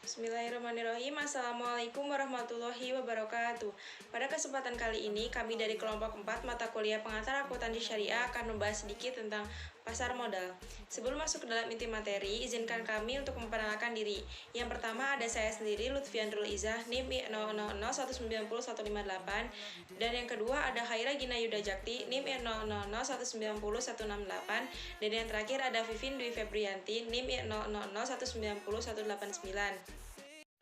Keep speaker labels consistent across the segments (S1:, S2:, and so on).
S1: Bismillahirrahmanirrahim. Assalamualaikum warahmatullahi wabarakatuh. Pada kesempatan kali ini, kami dari kelompok 4 mata kuliah pengantar akuntansi syariah akan membahas sedikit tentang pasar modal. Sebelum masuk ke dalam inti materi, izinkan kami untuk memperkenalkan diri. Yang pertama ada saya sendiri, Lutfiandrul Izah, NIM 000190158, dan yang kedua ada Haira Gina Yuda Jakti, NIM 000190168, dan yang terakhir ada Vivin Dwi Febrianti, NIM 000190189.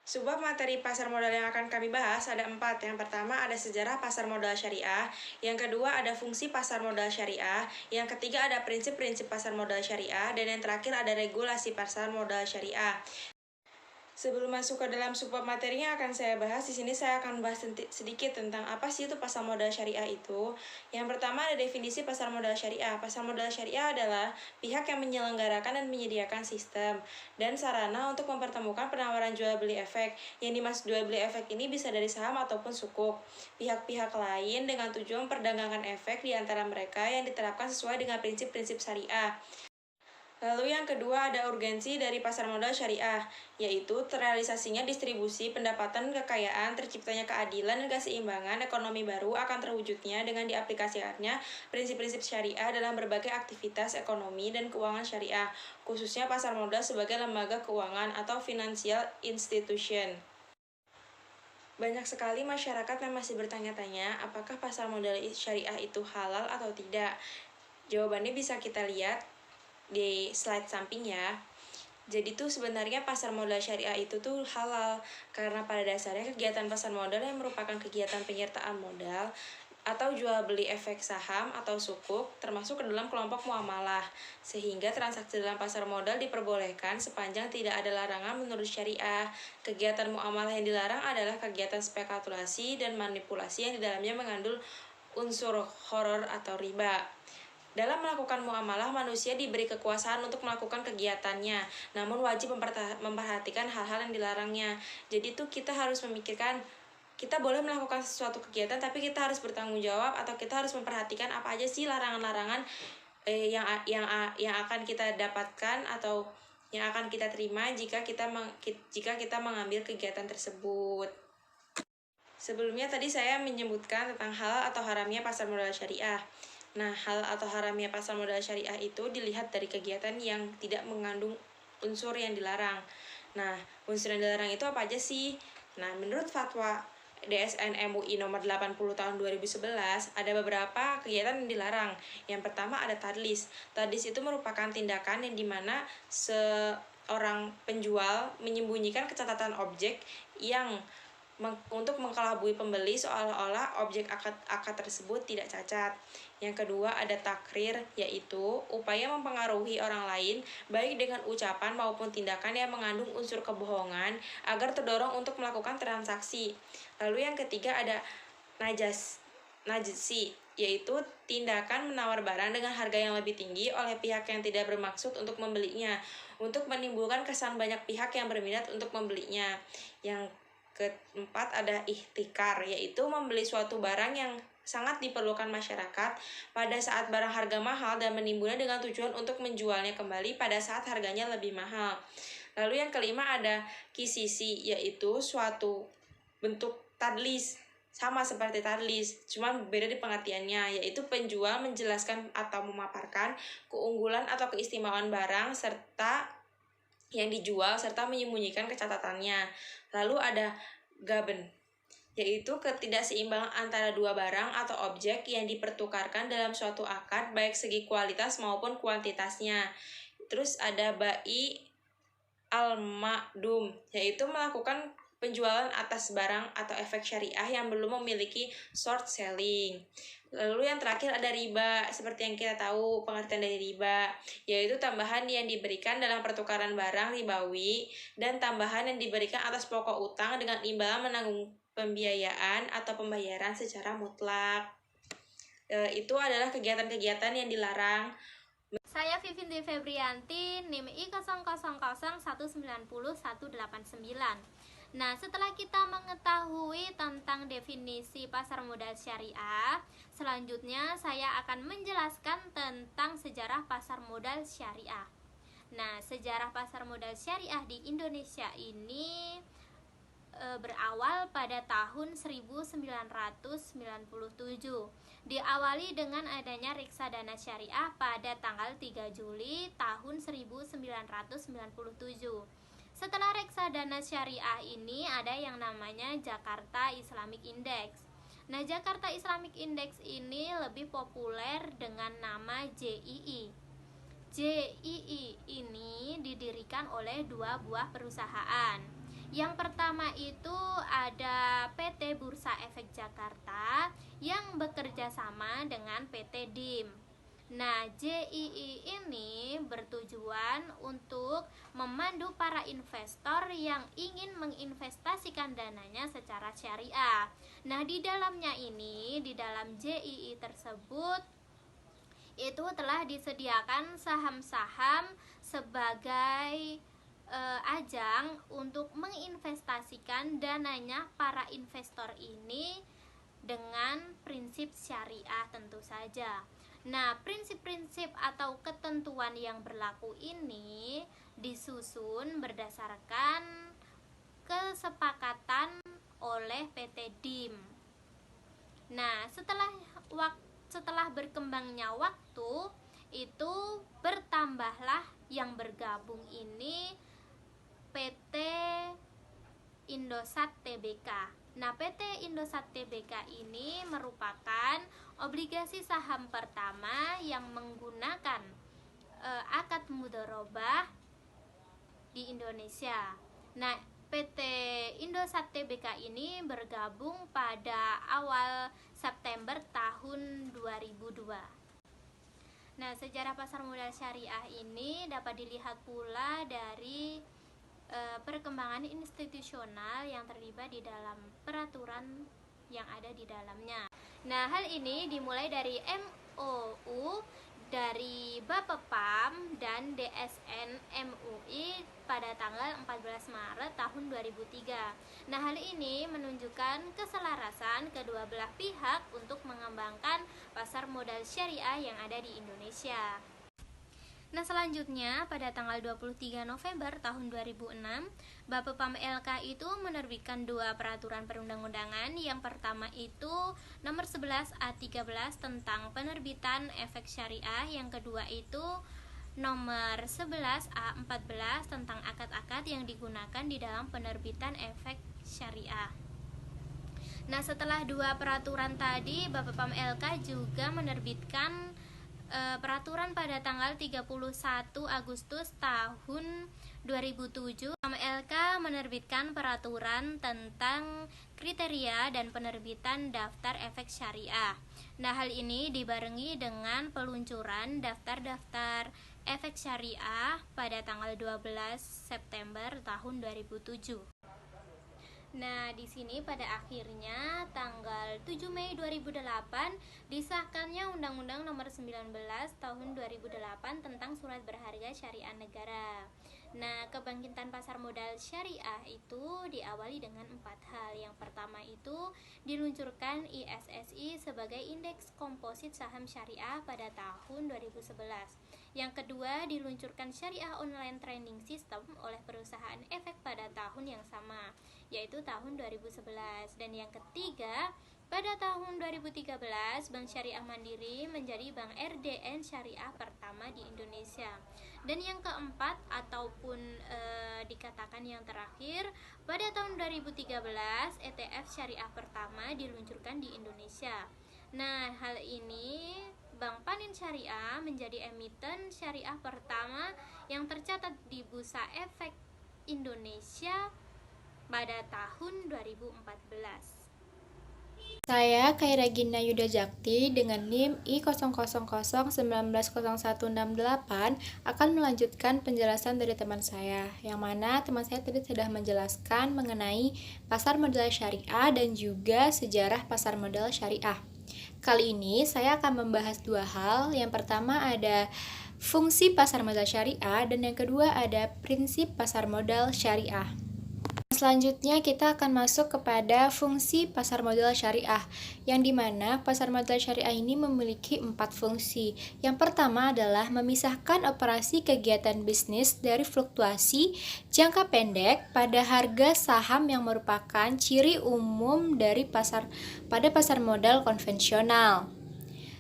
S1: Subbab materi pasar modal yang akan kami bahas ada 4. Yang pertama ada sejarah pasar modal syariah, yang kedua ada fungsi pasar modal syariah, yang ketiga ada prinsip-prinsip pasar modal syariah, dan yang terakhir ada regulasi pasar modal syariah. Sebelum masuk ke dalam subbab materi yang akan saya bahas, di sini saya akan bahas sedikit tentang apa sih itu pasar modal syariah itu. Yang pertama ada definisi pasar modal syariah. Pasar modal syariah adalah pihak yang menyelenggarakan dan menyediakan sistem dan sarana untuk mempertemukan penawaran jual beli efek. Yang dimaksud jual beli efek ini bisa dari saham ataupun sukuk. Pihak-pihak lain dengan tujuan memperdagangkan efek di antara mereka yang diterapkan sesuai dengan prinsip-prinsip syariah. Lalu yang kedua ada urgensi dari pasar modal syariah, yaitu terrealisasinya distribusi pendapatan kekayaan, terciptanya keadilan dan keseimbangan ekonomi baru akan terwujudnya dengan diaplikasikannya prinsip-prinsip syariah dalam berbagai aktivitas ekonomi dan keuangan syariah, khususnya pasar modal sebagai lembaga keuangan atau financial institution. Banyak sekali masyarakat yang masih bertanya-tanya apakah pasar modal syariah itu halal atau tidak. Jawabannya bisa kita lihat di slide samping ya. Jadi tuh sebenarnya pasar modal syariah itu tuh halal karena pada dasarnya kegiatan pasar modal yang merupakan kegiatan penyertaan modal atau jual beli efek saham atau sukuk termasuk ke dalam kelompok muamalah, sehingga transaksi dalam pasar modal diperbolehkan sepanjang tidak ada larangan menurut syariah. Kegiatan muamalah yang dilarang adalah kegiatan spekulasi dan manipulasi yang di dalamnya mengandung unsur horor atau riba. Dalam melakukan muamalah, manusia diberi kekuasaan untuk melakukan kegiatannya, namun wajib memperhatikan hal-hal yang dilarangnya. Jadi tuh kita harus memikirkan, kita boleh melakukan sesuatu kegiatan, tapi kita harus bertanggung jawab atau kita harus memperhatikan apa aja sih larangan-larangan yang akan kita dapatkan atau yang akan kita terima jika kita mengambil kegiatan tersebut. Sebelumnya tadi saya menyebutkan tentang halal atau haramnya pasar modal syariah. Nah, hal atau haramnya pasar modal syariah itu dilihat dari kegiatan yang tidak mengandung unsur yang dilarang. Nah, unsur yang dilarang itu apa aja sih? Nah, menurut fatwa DSN MUI nomor 80 tahun 2011, ada beberapa kegiatan yang dilarang. Yang pertama ada tadlis. Tadlis itu merupakan tindakan yang dimana seorang penjual menyembunyikan catatan objek yang untuk mengkelabui pembeli seolah-olah objek akad tersebut tidak cacat. Yang kedua ada takrir, yaitu upaya mempengaruhi orang lain baik dengan ucapan maupun tindakan yang mengandung unsur kebohongan agar terdorong untuk melakukan transaksi. Lalu yang ketiga ada najsi, yaitu tindakan menawar barang dengan harga yang lebih tinggi oleh pihak yang tidak bermaksud untuk membelinya, untuk menimbulkan kesan banyak pihak yang berminat untuk membelinya. Yang keempat ada ihtikar, yaitu membeli suatu barang yang sangat diperlukan masyarakat pada saat barang harga mahal dan menimbulnya dengan tujuan untuk menjualnya kembali pada saat harganya lebih mahal. Lalu yang kelima ada kisisi, yaitu suatu bentuk tadlis, sama seperti tadlis, cuma beda di pengertiannya, yaitu penjual menjelaskan atau memaparkan keunggulan atau keistimewaan barang serta yang dijual serta menyembunyikan kecatatannya. Lalu ada gaben, yaitu ketidakseimbangan antara dua barang atau objek yang dipertukarkan dalam suatu akad baik segi kualitas maupun kuantitasnya. Terus ada bai al-ma'dum, yaitu melakukan penjualan atas barang atau efek syariah yang belum memiliki short selling. Lalu yang terakhir ada riba. Seperti yang kita tahu pengertian dari riba, yaitu tambahan yang diberikan dalam pertukaran barang ribawi dan tambahan yang diberikan atas pokok utang dengan imbalan menanggung pembiayaan atau pembayaran secara mutlak. Itu adalah kegiatan-kegiatan yang dilarang.
S2: Saya Vivin Dwi Febrianti, NIM I00190189. Nah, setelah kita mengetahui tentang definisi pasar modal syariah, selanjutnya saya akan menjelaskan tentang sejarah pasar modal syariah. Nah, sejarah pasar modal syariah di Indonesia ini berawal pada tahun 1997. Diawali dengan adanya reksadana syariah pada tanggal 3 Juli tahun 1997. Setelah reksadana syariah ini ada yang namanya Jakarta Islamic Index. Nah, Jakarta Islamic Index ini lebih populer dengan nama JII. JII ini didirikan oleh dua buah perusahaan. Yang pertama itu ada PT Bursa Efek Jakarta yang bekerja sama dengan PT DIM. Nah, JII ini bertujuan untuk memandu para investor yang ingin menginvestasikan dananya secara syariah. Nah, di dalamnya ini, di dalam JII tersebut itu telah disediakan saham-saham sebagai ajang untuk menginvestasikan dananya para investor ini dengan prinsip syariah tentu saja. Nah, prinsip-prinsip atau ketentuan yang berlaku ini disusun berdasarkan kesepakatan oleh PT DIM. Nah, setelah berkembangnya waktu, itu bertambahlah yang bergabung ini PT Indosat Tbk. Nah, PT Indosat Tbk ini merupakan obligasi saham pertama yang menggunakan akad mudharabah di Indonesia. Nah, PT Indosat Tbk ini bergabung pada awal September tahun 2002. Nah, sejarah pasar modal syariah ini dapat dilihat pula dari perkembangan institusional yang terlibat di dalam peraturan yang ada di dalamnya. Nah, hal ini dimulai dari MOU dari Bapepam dan DSN MUI pada tanggal 14 Maret tahun 2003. Nah, hal ini menunjukkan keselarasan kedua belah pihak untuk mengembangkan pasar modal syariah yang ada di Indonesia. Nah, selanjutnya pada tanggal 23 November tahun 2006, Bapepam LK itu menerbitkan dua peraturan perundang-undangan. Yang pertama itu nomor 11 A13 tentang penerbitan efek syariah, yang kedua itu nomor 11 A14 tentang akad-akad yang digunakan di dalam penerbitan efek syariah. Nah, setelah dua peraturan tadi, Bapepam LK juga menerbitkan peraturan pada tanggal 31 Agustus tahun 2007. Bapepam LK menerbitkan peraturan tentang kriteria dan penerbitan daftar efek syariah. Nah, hal ini dibarengi dengan peluncuran daftar-daftar efek syariah pada tanggal 12 September tahun 2007. Nah, di sini pada akhirnya tanggal 7 Mei 2008 disahkannya Undang-Undang Nomor 19 Tahun 2008 tentang Surat Berharga Syariah Negara. Nah, kebangkitan pasar modal syariah itu diawali dengan 4 hal. Yang pertama itu diluncurkan ISSI sebagai Indeks Komposit Saham Syariah pada tahun 2011. Yang kedua, diluncurkan Syariah Online Trading System oleh perusahaan efek pada tahun yang sama, yaitu tahun 2011. Dan yang ketiga, pada tahun 2013, Bank Syariah Mandiri menjadi Bank RDN Syariah pertama di Indonesia. Dan yang keempat ataupun dikatakan yang terakhir, pada tahun 2013 ETF Syariah pertama diluncurkan di Indonesia. Nah, hal ini Bank Panin Syariah menjadi emiten syariah pertama yang tercatat di Bursa Efek Indonesia pada tahun 2014.
S3: Saya Khaira Gina Yuda Jakti dengan NIM I00019168 akan melanjutkan penjelasan dari teman saya, yang mana teman saya tadi sudah menjelaskan mengenai pasar modal syariah dan juga sejarah pasar modal syariah. Kali ini saya akan membahas dua hal. Yang pertama ada fungsi pasar modal syariah dan yang kedua ada prinsip pasar modal syariah. Selanjutnya kita akan masuk kepada fungsi pasar modal syariah, yang dimana pasar modal syariah ini memiliki 4 fungsi. Yang pertama adalah memisahkan operasi kegiatan bisnis dari fluktuasi jangka pendek pada harga saham yang merupakan ciri umum dari pada pasar modal konvensional.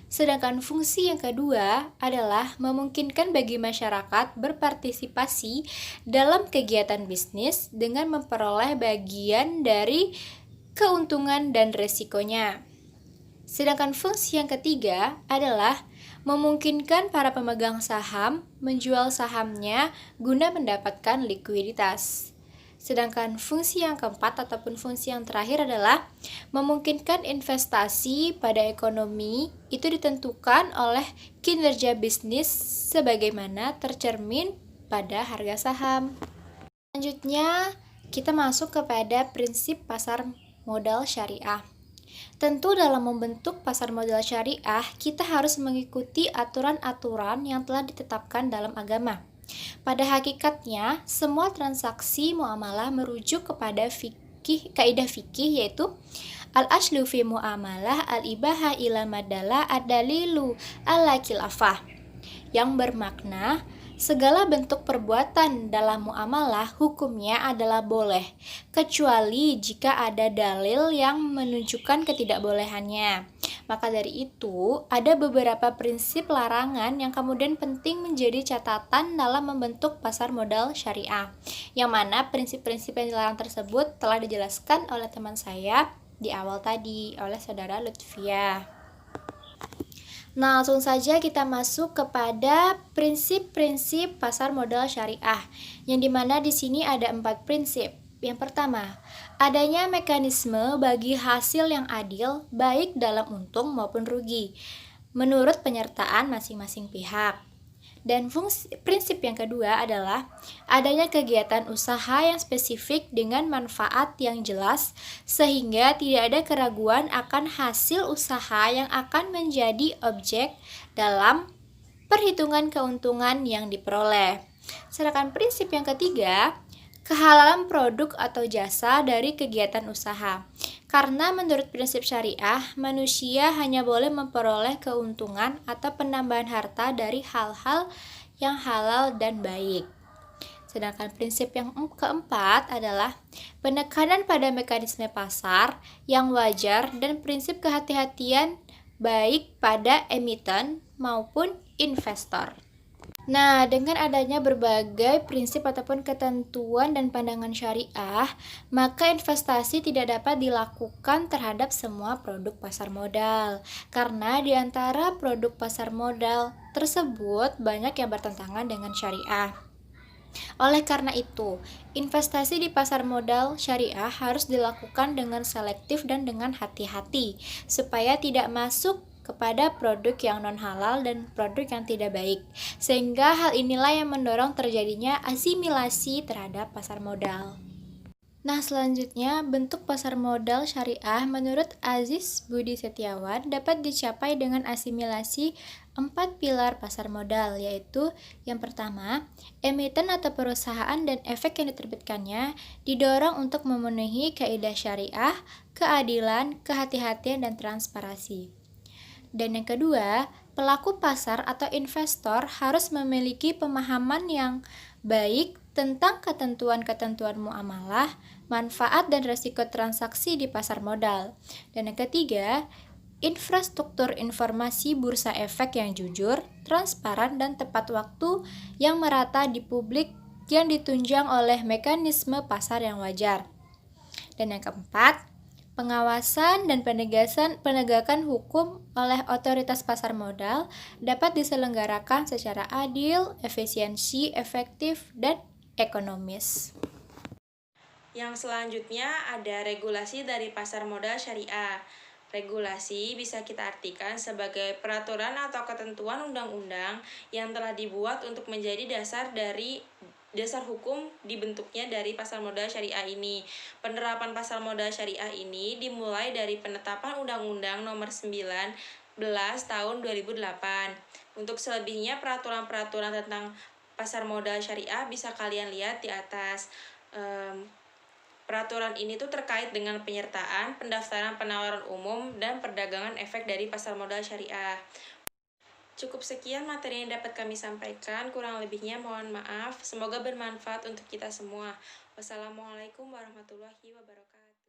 S3: Sedangkan fungsi yang kedua adalah memungkinkan bagi masyarakat berpartisipasi dalam kegiatan bisnis dengan memperoleh bagian dari keuntungan dan resikonya. Sedangkan fungsi yang ketiga adalah memungkinkan para pemegang saham menjual sahamnya guna mendapatkan likuiditas. Sedangkan fungsi yang keempat ataupun fungsi yang terakhir adalah memungkinkan investasi pada ekonomi itu ditentukan oleh kinerja bisnis sebagaimana tercermin pada harga saham. Selanjutnya, kita masuk kepada prinsip pasar modal syariah. Tentu dalam membentuk pasar modal syariah, kita harus mengikuti aturan-aturan yang telah ditetapkan dalam agama. Pada hakikatnya, semua transaksi muamalah merujuk kepada kaidah fikih yaitu al-aslu fi muamalah al-ibaha ila madala ad-dalilu ala khilafah, yang bermakna segala bentuk perbuatan dalam muamalah hukumnya adalah boleh, kecuali jika ada dalil yang menunjukkan ketidakbolehannya. Maka dari itu, ada beberapa prinsip larangan yang kemudian penting menjadi catatan dalam membentuk pasar modal syariah, yang mana prinsip-prinsip yang dilarang tersebut telah dijelaskan oleh teman saya di awal tadi, oleh saudara Lutfia. Nah, langsung saja kita masuk kepada prinsip-prinsip pasar modal syariah, yang dimana di sini ada 4 prinsip. Yang pertama, adanya mekanisme bagi hasil yang adil baik dalam untung maupun rugi, menurut penyertaan masing-masing pihak. Dan prinsip yang kedua adalah adanya kegiatan usaha yang spesifik dengan manfaat yang jelas sehingga tidak ada keraguan akan hasil usaha yang akan menjadi objek dalam perhitungan keuntungan yang diperoleh. Sedangkan prinsip yang ketiga, kehalalan produk atau jasa dari kegiatan usaha. Karena menurut prinsip syariah, manusia hanya boleh memperoleh keuntungan atau penambahan harta dari hal-hal yang halal dan baik. Sedangkan prinsip yang keempat adalah penekanan pada mekanisme pasar yang wajar dan prinsip kehati-hatian baik pada emiten maupun investor. Nah, dengan adanya berbagai prinsip ataupun ketentuan dan pandangan syariah, maka investasi tidak dapat dilakukan terhadap semua produk pasar modal. Karena di antara produk pasar modal tersebut banyak yang bertentangan dengan syariah. Oleh karena itu, investasi di pasar modal syariah harus dilakukan dengan selektif dan dengan hati-hati, supaya tidak masuk kepada produk yang non-halal dan produk yang tidak baik. Sehingga hal inilah yang mendorong terjadinya asimilasi terhadap pasar modal. Nah, selanjutnya bentuk pasar modal syariah menurut Aziz Budi Setiawan dapat dicapai dengan asimilasi 4 pilar pasar modal, yaitu yang pertama, emiten atau perusahaan dan efek yang diterbitkannya didorong untuk memenuhi kaidah syariah, keadilan, kehati-hatian, dan transparansi. Dan yang kedua, pelaku pasar atau investor harus memiliki pemahaman yang baik tentang ketentuan-ketentuan muamalah, manfaat dan risiko transaksi di pasar modal. Dan yang ketiga, infrastruktur informasi bursa efek yang jujur, transparan, dan tepat waktu yang merata di publik yang ditunjang oleh mekanisme pasar yang wajar. Dan yang keempat, pengawasan dan penegakan hukum oleh otoritas pasar modal dapat diselenggarakan secara adil, efisiensi, efektif, dan ekonomis.
S1: Yang selanjutnya ada regulasi dari pasar modal syariah. Regulasi bisa kita artikan sebagai peraturan atau ketentuan undang-undang yang telah dibuat untuk menjadi dasar hukum dibentuknya dari pasar modal syariah ini. Penerapan pasar modal syariah ini dimulai dari penetapan Undang-Undang Nomor 19 Tahun 2008. Untuk selebihnya peraturan-peraturan tentang pasar modal syariah bisa kalian lihat di atas. Peraturan ini tuh terkait dengan penyertaan, pendaftaran penawaran umum, dan perdagangan efek dari pasar modal syariah. Cukup sekian materi yang dapat kami sampaikan, kurang lebihnya mohon maaf. Semoga bermanfaat untuk kita semua. Wassalamualaikum warahmatullahi wabarakatuh.